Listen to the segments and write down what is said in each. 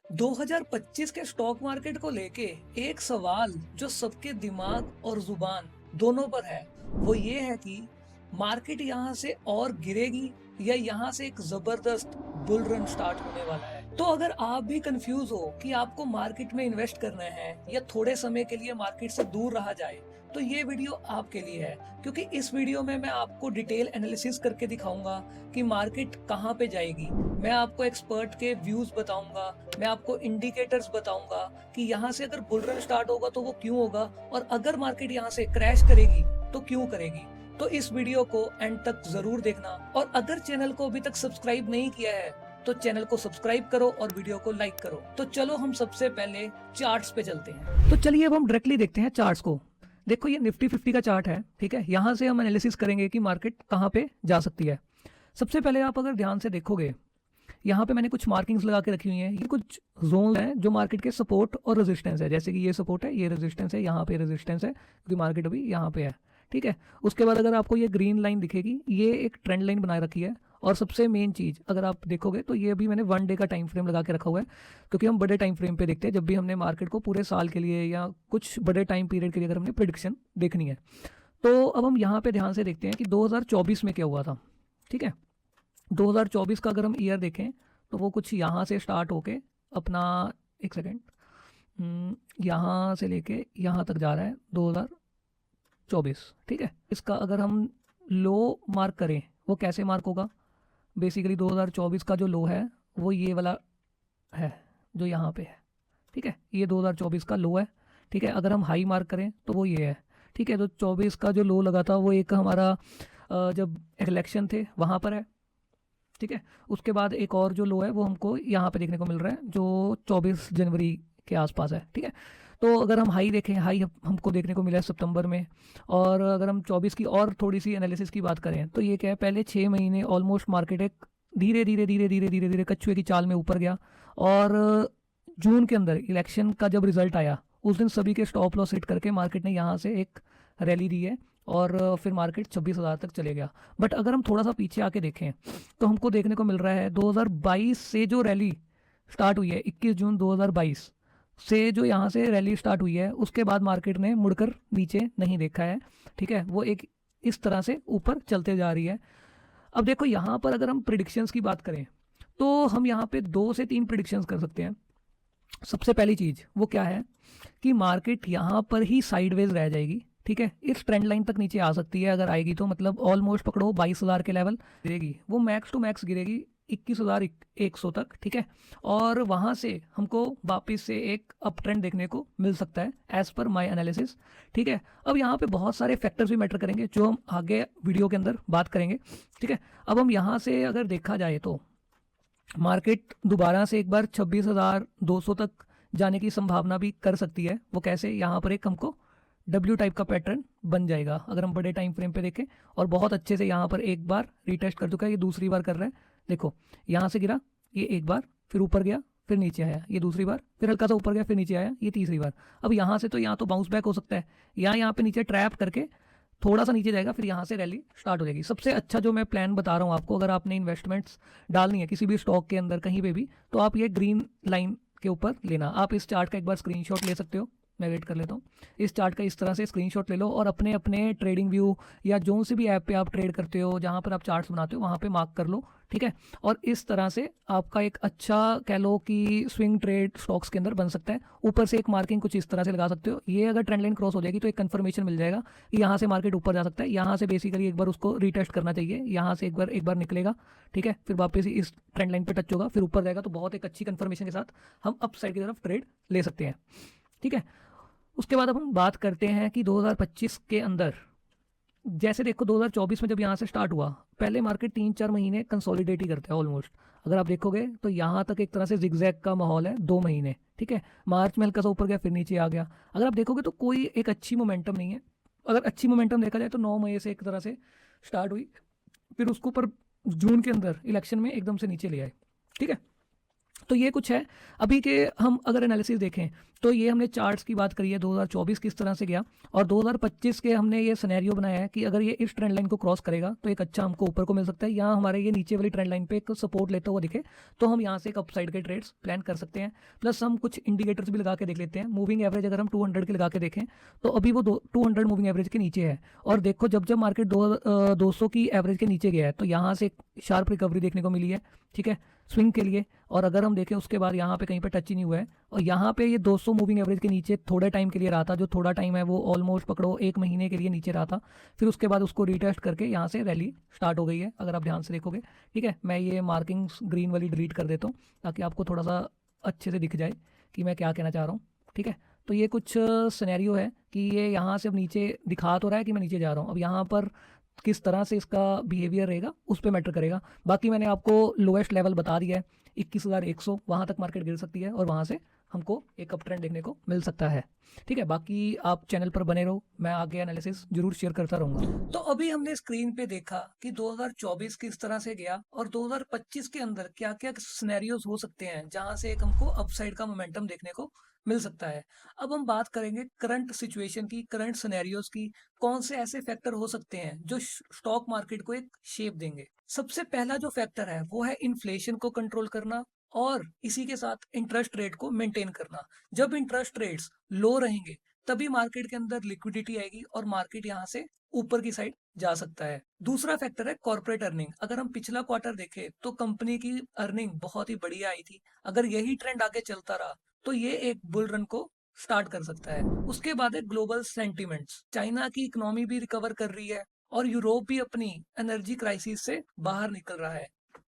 2025 के stock market को लेके एक सवाल जो सबके दिमाग और जुबान दोनों पर है, वो ये है कि मार्केट यहाँ से और गिरेगी या यहाँ से एक जबरदस्त बुल रन स्टार्ट होने वाला है। तो अगर आप भी कंफ्यूज हो कि आपको मार्केट में इन्वेस्ट करना है या थोड़े समय के लिए मार्केट से दूर रहा जाए, तो ये वीडियो आपके लिए है, क्योंकि इस वीडियो में मैं आपको डिटेल एनालिसिस करके दिखाऊंगा कि मार्केट कहाँ पे जाएगी। मैं आपको एक्सपर्ट के व्यूज बताऊंगा, मैं आपको इंडिकेटर्स बताऊंगा कि यहाँ से अगर बुल रन स्टार्ट होगा तो वो क्यों होगा, और अगर मार्केट यहाँ से क्रैश करेगी तो क्यों करेगी। तो इस वीडियो को एंड तक जरूर देखना, और अगर चैनल को अभी तक सब्सक्राइब नहीं किया है तो चैनल को सब्सक्राइब करो और वीडियो को लाइक करो। तो चलो हम सबसे पहले चार्ट्स पे चलते हैं। तो चलिए अब हम डायरेक्टली देखते हैं चार्ट्स को। देखो ये निफ्टी 50 का चार्ट है, ठीक है। यहाँ से हम एनालिसिस करेंगे कि मार्केट कहाँ पे जा सकती है। सबसे पहले आप अगर ध्यान से देखोगे, यहाँ पे मैंने कुछ मार्किंग्स लगा के रखी हुई हैं। ये कुछ जोन हैं जो मार्केट के सपोर्ट और रेजिस्टेंस है, जैसे कि ये सपोर्ट है, ये रेजिस्टेंस है, यहाँ पे रेजिस्टेंस है क्योंकि मार्केट अभी यहाँ पे है, ठीक है। उसके बाद अगर आपको ये ग्रीन लाइन दिखेगी, ये एक ट्रेंड लाइन बनाए रखी है। और सबसे मेन चीज़ अगर आप देखोगे तो ये अभी मैंने 1 डे का टाइम फ्रेम लगा के रखा हुआ है, क्योंकि हम बड़े टाइम फ्रेम पे देखते हैं जब भी हमने मार्केट को पूरे साल के लिए या कुछ बड़े टाइम पीरियड के लिए अगर हमने प्रिडिक्शन देखनी है। तो अब हम यहाँ पे ध्यान से देखते हैं कि 2024 में क्या हुआ था, ठीक है। 2024 का अगर हम ईयर देखें तो वो कुछ यहाँ से स्टार्ट होके अपना, एक सेकेंड, यहाँ से लेके यहाँ तक जा रहा है 2024, ठीक है। इसका अगर हम लो मार्क करें, वो कैसे मार्क होगा, बेसिकली 2024 का जो लो है वो ये वाला है जो यहाँ पे है, ठीक है। ये 2024 का लो है, ठीक है। अगर हम हाई मार्क करें तो वो ये है, ठीक है। तो 24 का जो लो लगा था वो एक हमारा जब इलेक्शन थे वहाँ पर है, ठीक है। उसके बाद एक और जो लो है वो हमको यहाँ पे देखने को मिल रहा है जो 24 जनवरी के आसपास है, ठीक है। तो अगर हम हाई देखें, हाई हमको देखने को मिला है सितंबर में। और अगर हम 24 की और थोड़ी सी एनालिसिस की बात करें तो ये क्या है, पहले 6 महीने ऑलमोस्ट मार्केट एक धीरे धीरे धीरे धीरे धीरे धीरे कछुए की चाल में ऊपर गया। और जून के अंदर इलेक्शन का जब रिजल्ट आया उस दिन सभी के स्टॉप लॉस हिट करके मार्केट ने यहाँ से एक रैली दी है और फिर मार्केट 26,000 तक चले गया। बट अगर हम थोड़ा सा पीछे आके देखें तो हमको देखने को मिल रहा है 2022 से जो रैली स्टार्ट हुई है, 21 जून 2022 से जो यहाँ से रैली स्टार्ट हुई है, उसके बाद मार्केट ने मुड़कर नीचे नहीं देखा है, ठीक है। वो एक इस तरह से ऊपर चलते जा रही है। अब देखो यहाँ पर अगर हम प्रिडिक्शंस की बात करें तो हम यहाँ पे 2 से 3 प्रिडिक्शंस कर सकते हैं। सबसे पहली चीज़ वो क्या है कि मार्केट यहाँ पर ही साइडवेज रह जाएगी, ठीक है। इस ट्रेंड लाइन तक नीचे आ सकती है, अगर आएगी तो मतलब ऑलमोस्ट पकड़ो 22,000 के लेवल गिरेगी, वो मैक्स टू मैक्स गिरेगी 21,100 तक, ठीक है। और वहाँ से हमको वापस से एक अप ट्रेंड देखने को मिल सकता है एज पर माय एनालिसिस, ठीक है। अब यहाँ पे बहुत सारे फैक्टर्स भी मैटर करेंगे जो हम आगे वीडियो के अंदर बात करेंगे, ठीक है। अब हम यहाँ से अगर देखा जाए तो मार्केट दोबारा से एक बार 26,200 तक जाने की संभावना भी कर सकती है। वो कैसे, यहाँ पर एक हमको डब्ल्यू टाइप का पैटर्न बन जाएगा अगर हम बड़े टाइम फ्रेम पे देखें। और बहुत अच्छे से यहाँ पर एक बार रीटेस्ट कर चुका है, ये दूसरी बार कर रहा है। देखो यहाँ से गिरा, ये एक बार, फिर ऊपर गया, फिर नीचे आया, ये दूसरी बार, फिर हल्का सा ऊपर गया, फिर नीचे आया, ये तीसरी बार। अब यहाँ से तो यहाँ तो बाउंस बैक हो सकता है, या यहाँ पे नीचे ट्रैप करके थोड़ा सा नीचे जाएगा, फिर यहाँ से रैली स्टार्ट हो जाएगी। सबसे अच्छा जो मैं प्लान बता रहा हूँ आपको, अगर आपने इन्वेस्टमेंट्स डालनी है किसी भी स्टॉक के अंदर कहीं पे भी, तो आप ये ग्रीन लाइन के ऊपर लेना। आप इस चार्ट का एक बार स्क्रीनशॉट ले सकते हो, मैं वेट कर लेता हूँ। इस चार्ट का इस तरह से स्क्रीनशॉट ले लो और अपने अपने ट्रेडिंग व्यू या जो से भी ऐप पे आप ट्रेड करते हो, जहाँ पर आप चार्ट्स बनाते हो, वहाँ पे मार्क कर लो, ठीक है। और इस तरह से आपका एक अच्छा कह लो कि स्विंग ट्रेड स्टॉक्स के अंदर बन सकता है। ऊपर से एक मार्किंग कुछ इस तरह से लगा सकते हो। ये अगर ट्रेंड लाइन क्रॉस हो जाएगी तो एक कंफर्मेशन मिल जाएगा कि यहाँ से मार्केट ऊपर जा सकता है। यहाँ से बेसिकली एक बार उसको रीटेस्ट करना चाहिए, यहाँ से एक बार निकलेगा, ठीक है। फिर वापस ही इस ट्रेंड लाइन पर टच होगा, फिर ऊपर जाएगा, तो बहुत एक अच्छी कंफर्मेशन के साथ हम अप साइड की तरफ ट्रेड ले सकते हैं, ठीक है। उसके बाद अब हम बात करते हैं कि 2025 के अंदर, जैसे देखो 2024 में जब यहाँ से स्टार्ट हुआ, पहले मार्केट 3-4 महीने कंसोलिडेट ही करता है ऑलमोस्ट। अगर आप देखोगे तो यहाँ तक एक तरह से जिगजैग का माहौल है 2 महीने, ठीक है। मार्च में हल्का सा ऊपर गया, फिर नीचे आ गया। अगर आप देखोगे तो कोई एक अच्छी मोमेंटम नहीं है। अगर अच्छी मोमेंटम देखा जाए तो 9 मई से एक तरह से स्टार्ट हुई, फिर उसको पर जून के अंदर इलेक्शन में एकदम से नीचे ले आए, ठीक है। तो ये कुछ है। अभी के हम अगर एनालिसिस देखें तो ये हमने चार्ट्स की बात करी है 2024 किस तरह से गया, और 2025 के हमने ये सिनेरियो बनाया है कि अगर ये इस ट्रेंड लाइन को क्रॉस करेगा तो एक अच्छा हमको ऊपर को मिल सकता है। यहाँ हमारे ये नीचे वाली ट्रेंड लाइन पे एक सपोर्ट लेता हुआ दिखे तो हम यहाँ से एक अपसाइड के ट्रेड्स प्लान कर सकते हैं। प्लस हम कुछ इंडिकेटर्स भी लगा के देख लेते हैं। मूविंग एवरेज अगर हम 200 के लगा के देखें तो अभी वो 200 मूविंग एवरेज के नीचे है, और देखो जब जब मार्केट 200 की एवरेज के नीचे गया है तो यहाँ से एक शार्प रिकवरी देखने को मिली है, ठीक है, स्विंग के लिए। और अगर हम देखें उसके बाद यहाँ पे कहीं पे टच ही नहीं हुआ है, और यहाँ पे ये 200 मूविंग एवरेज के नीचे थोड़े टाइम के लिए रहा था, जो थोड़ा टाइम है वो ऑलमोस्ट पकड़ो 1 महीने के लिए नीचे रहा था। फिर उसके बाद उसको रीटेस्ट करके यहाँ से रैली स्टार्ट हो गई है, अगर आप ध्यान से देखोगे, ठीक है। मैं ये मार्किंग्स ग्रीन वाली डिलीट कर देता हूँ ताकि आपको थोड़ा सा अच्छे से दिख जाए कि मैं क्या कहना चाह रहा हूँ, ठीक है। तो ये कुछ सिनेरियो है कि ये यहाँ से अब नीचे दिखा तो रहा है कि मैं नीचे जा रहा हूँ। अब यहाँ पर किस तरह से इसका बिहेवियर रहेगा उस पर मैटर करेगा। बाकी मैंने आपको लोएस्ट लेवल बता दिया है 21,100, वहाँ तक मार्केट गिर सकती है और वहाँ से हमको एक अप ट्रेंड देखने को मिल सकता है, ठीक है। बाकी आप चैनल पर बने रहो, मैं आगे एनालिसिस जरूर शेयर करता रहूंगा। तो अभी हमने स्क्रीन पे देखा कि 2024 किस तरह से गया और 2025 के अंदर क्या क्या सिनेरियोज हो सकते हैं जहां से एक हमको अपसाइड का मोमेंटम देखने को मिल सकता है। अब हम बात करेंगे करंट सिचुएशन की, करंट सिनेरियोज की, कौन से ऐसे फैक्टर हो सकते हैं जो स्टॉक मार्केट को एक शेप देंगे। सबसे पहला जो फैक्टर है वो है इन्फ्लेशन को कंट्रोल करना, और इसी के साथ इंटरेस्ट रेट को मेंटेन करना। जब इंटरेस्ट रेट्स लो रहेंगे तभी मार्केट के अंदर लिक्विडिटी आएगी और मार्केट यहाँ से ऊपर की साइड जा सकता है। दूसरा फैक्टर है कॉर्पोरेट अर्निंग। अगर हम पिछला क्वार्टर देखें तो कंपनी की अर्निंग बहुत ही बढ़िया आई थी। अगर यही ट्रेंड आगे चलता रहा तो ये एक बुल रन को स्टार्ट कर सकता है। उसके बाद है ग्लोबल सेंटीमेंट्स। चाइना की इकोनॉमी भी रिकवर कर रही है और यूरोप भी अपनी एनर्जी क्राइसिस से बाहर निकल रहा है।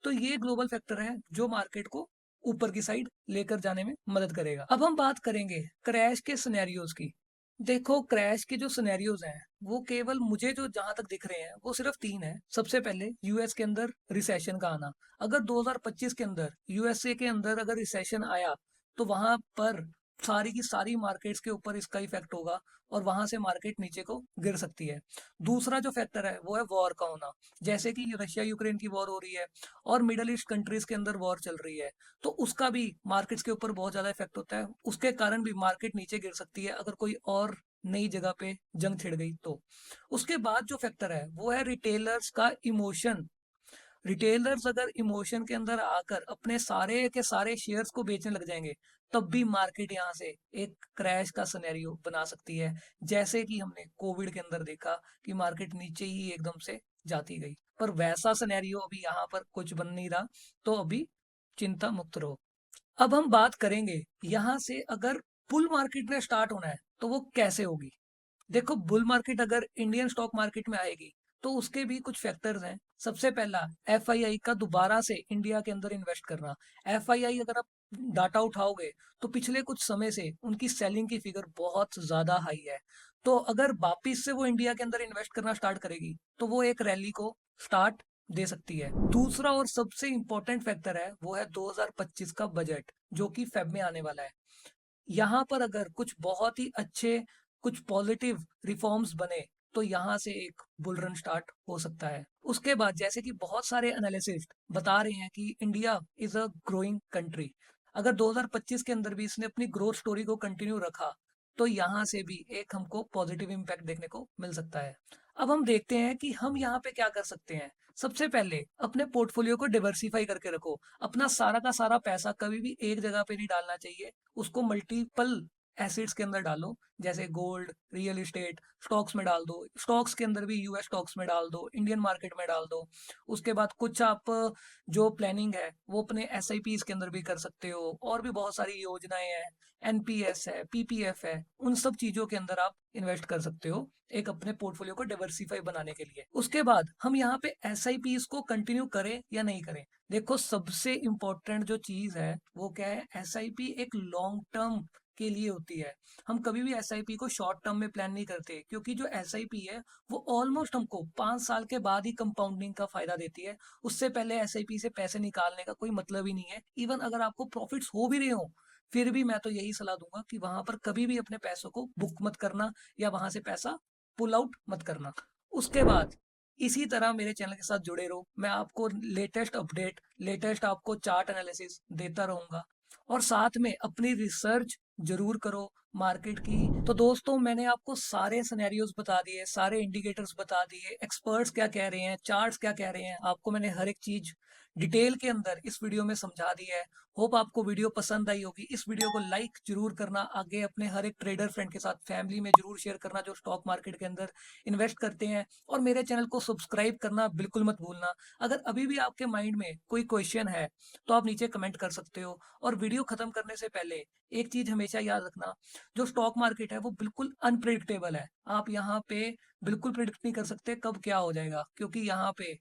तो ये ग्लोबल फैक्टर है जो मार्केट को ऊपर की साइड लेकर जाने में मदद करेगा। अब हम बात करेंगे क्रैश के सिनेरियोज की। देखो क्रैश के जो सिनेरियोज हैं वो केवल मुझे जो जहां तक दिख रहे हैं वो सिर्फ 3 है। सबसे पहले यूएस के अंदर रिसेशन का आना। अगर 2025 के अंदर यूएसए के अंदर अगर रिसेशन आया तो वहां पर सारी की सारी मार्केट्स के ऊपर इसका इफेक्ट होगा और वहां से मार्केट नीचे को गिर सकती है। दूसरा जो फैक्टर है वो है वॉर का होना। जैसे कि रशिया यूक्रेन की वॉर हो रही है और मिडल ईस्ट कंट्रीज के अंदर वॉर चल रही है, तो उसका भी मार्केट्स के ऊपर बहुत ज्यादा इफेक्ट होता है। उसके कारण भी मार्केट नीचे गिर सकती है अगर कोई और नई जगह पे जंग छिड़ गई तो। उसके बाद जो फैक्टर है वो है रिटेलर्स का इमोशन। रिटेलर्स अगर इमोशन के अंदर आकर अपने सारे के सारे शेयर्स को बेचने लग जाएंगे तब भी मार्केट यहाँ से एक क्रैश का सिनेरियो बना सकती है। जैसे कि हमने कोविड के अंदर देखा कि मार्केट नीचे ही एकदम से जाती गई, पर वैसा सिनेरियो अभी यहाँ पर कुछ बन नहीं रहा, तो अभी चिंता मुक्त रहो। अब हम बात करेंगे यहाँ से अगर बुल मार्केट में स्टार्ट होना है तो वो कैसे होगी। देखो बुल मार्केट अगर इंडियन स्टॉक मार्केट में आएगी तो उसके भी कुछ फैक्टर्स हैं। सबसे पहला एफआईआई का दोबारा से इंडिया के अंदर इन्वेस्ट करना। एफआईआई अगर आप डाटा उठाओगे तो पिछले कुछ समय से उनकी सेलिंग की फिगर बहुत ज्यादा हाई है। तो अगर वापिस से वो इंडिया के अंदर इन्वेस्ट करना स्टार्ट करेगी तो वो एक रैली को स्टार्ट दे सकती है। दूसरा और सबसे इंपॉर्टेंट फैक्टर है वो है 2025 का बजट जो कि फेब में आने वाला है। यहाँ पर अगर कुछ बहुत ही अच्छे कुछ पॉजिटिव रिफॉर्म्स बने तो यहाँ से एक बुल रन स्टार्ट हो सकता है। उसके बाद जैसे कि बहुत सारे एनालिसिस्ट बता रहे हैं कि India is a growing country, अगर 2025 के अंदर भी इसने अपनी ग्रोथ स्टोरी को कंटिन्यू रखा तो यहाँ से भी एक हमको पॉजिटिव इम्पैक्ट देखने को मिल सकता है। अब हम देखते हैं कि हम यहाँ पे क्या कर सकते हैं। सबसे पहले अपने पोर्टफोलियो को डिवर्सिफाई करके रखो। अपना सारा का सारा पैसा कभी भी एक जगह पे नहीं डालना चाहिए, उसको मल्टीपल एसेट्स के अंदर डालो। जैसे गोल्ड, रियल एस्टेट, स्टॉक्स में डाल दो। स्टॉक्स के अंदर भी यूएस स्टॉक्स में डाल दो, इंडियन मार्केट में डाल दो। उसके बाद कुछ आप जो प्लानिंग है वो अपने एसआईपीज के अंदर भी कर सकते हो। और भी बहुत सारी योजनाएं हैं, एनपीएस है, पीपीएफ है, उन सब चीजों के अंदर आप इन्वेस्ट कर सकते हो एक अपने पोर्टफोलियो को डाइवर्सिफाई बनाने के लिए। उसके बाद हम यहाँ पे एसआईपीज को कंटिन्यू करें या नहीं करें। देखो सबसे इंपॉर्टेंट जो चीज है वो क्या है, एसआईपी एक लॉन्ग टर्म के लिए होती है। हम कभी भी एसआईपी को शॉर्ट टर्म में प्लान नहीं करते, क्योंकि जो एसआईपी है वो ऑलमोस्ट हमको 5 साल के बाद ही कंपाउंडिंग का फायदा देती है। उससे पहले एसआईपी से पैसे निकालने का कोई मतलब ही नहीं है। इवन अगर आपको प्रॉफिट्स हो भी रहे हो फिर भी मैं तो यही सलाह दूंगा कि वहां पर कभी भी अपने पैसों को बुक मत करना या वहां से पैसा पुल आउट मत करना। उसके बाद इसी तरह मेरे चैनल के साथ जुड़े रहो, मैं आपको लेटेस्ट अपडेट, लेटेस्ट आपको चार्ट एनालिसिस देता रहूंगा। और साथ में अपनी रिसर्च जरूर करो मार्केट की। तो दोस्तों, मैंने आपको सारे सिनेरियोज बता दिए, सारे इंडिकेटर्स बता दिए, एक्सपर्ट्स क्या कह रहे हैं, चार्ट्स क्या कह रहे हैं, आपको मैंने हर एक चीज डिटेल के अंदर इस वीडियो में समझा दिया है। होप आपको वीडियो पसंद आई होगी। इस वीडियो को लाइक जरूर करना, आगे अपने हर एक ट्रेडर फ्रेंड के साथ, फैमिली में जरूर शेयर करना जो स्टॉक मार्केट के अंदर इन्वेस्ट करते हैं। और मेरे चैनल को सब्सक्राइब करना बिल्कुल मत भूलना। अगर अभी भी आपके माइंड में कोई क्वेश्चन है तो आप नीचे कमेंट कर सकते हो। और वीडियो खत्म करने से पहले एक चीज हमेशा याद रखना, जो स्टॉक मार्केट है वो बिल्कुल अनप्रिडिक्टेबल है। आप यहाँ पे बिल्कुल प्रिडिक्ट नहीं कर सकते कब क्या हो जाएगा, क्योंकि यहाँ पे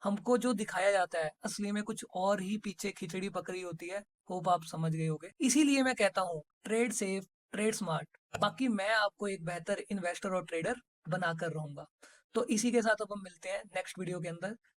हमको जो दिखाया जाता है असली में कुछ और ही पीछे खिचड़ी पकड़ी होती है। होप आप समझ गए होगे। इसीलिए मैं कहता हूँ, ट्रेड सेफ, ट्रेड स्मार्ट। बाकी मैं आपको एक बेहतर इन्वेस्टर और ट्रेडर बनाकर रहूंगा। तो इसी के साथ अब हम मिलते हैं नेक्स्ट वीडियो के अंदर।